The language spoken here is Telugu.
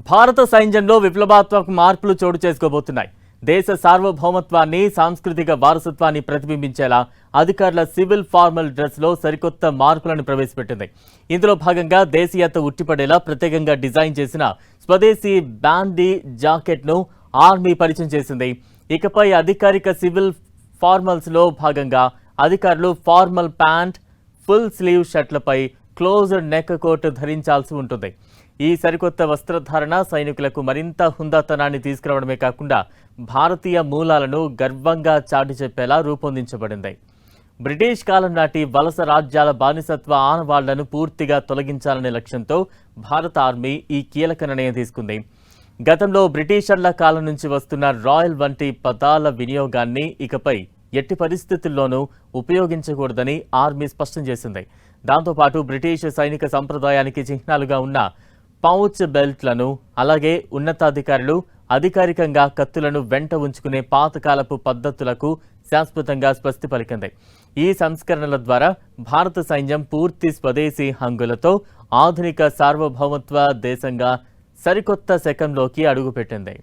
భారత సైన్యంలో విప్లవాత్మక మార్పులు చోటు చేసుకోబోతున్నాయి. దేశ సార్వభౌమత్వాన్ని, సాంస్కృతిక వారసత్వాన్ని ప్రతిబింబించేలా అధికారుల సివిల్ ఫార్మల్ డ్రెస్ లో సరికొత్త మార్పులను ప్రవేశపెట్టింది. ఇందులో భాగంగా దేశీయత ఉట్టిపడేలా ప్రత్యేకంగా డిజైన్ చేసిన స్వదేశీ బ్యాండీ జాకెట్ ను ఆర్మీ పరిచయం చేసింది. ఇకపై అధికారిక సివిల్ ఫార్మల్స్ లో భాగంగా అధికారులు ఫార్మల్ ప్యాంట్, ఫుల్ స్లీవ్ షర్ట్లపై క్లోజ్డ్ నెక్ కోట్ ధరించాల్సి ఉంటుంది. ఈ సరికొత్త వస్త్రధారణ సైనికులకు మరింత హుందాతనాన్ని తీసుకురావడమే కాకుండా భారతీయ మూలాలను గర్వంగా చాటి చెప్పేలా రూపొందించబడింది. బ్రిటిష్ కాలం నాటి వలస రాజ్యాల బానిసత్వ ఆనవాళ్లను పూర్తిగా తొలగించాలనే లక్ష్యంతో భారత ఆర్మీ ఈ కీలక నిర్ణయం తీసుకుంది. గతంలో బ్రిటిషర్ల కాలం నుంచి వస్తున్న రాయల్ వంటి పదాల వినియోగాన్ని ఇకపై ఎట్టి పరిస్థితుల్లోనూ ఉపయోగించకూడదని ఆర్మీ స్పష్టం చేసింది. దాంతోపాటు బ్రిటిష్ సైనిక సంప్రదాయానికి చిహ్నాలుగా ఉన్న పౌచ్ బెల్ట్లను, అలాగే ఉన్నతాధికారులు అధికారికంగా కత్తులను వెంట ఉంచుకునే పాతకాలపు పద్ధతులకు శాశ్వతంగా స్వస్తి పలికింది. ఈ సంస్కరణల ద్వారా భారత సైన్యం పూర్తి స్వదేశీ హంగులతో ఆధునిక సార్వభౌమత్వ దేశంగా సరికొత్త శకంలోకి అడుగుపెట్టింది.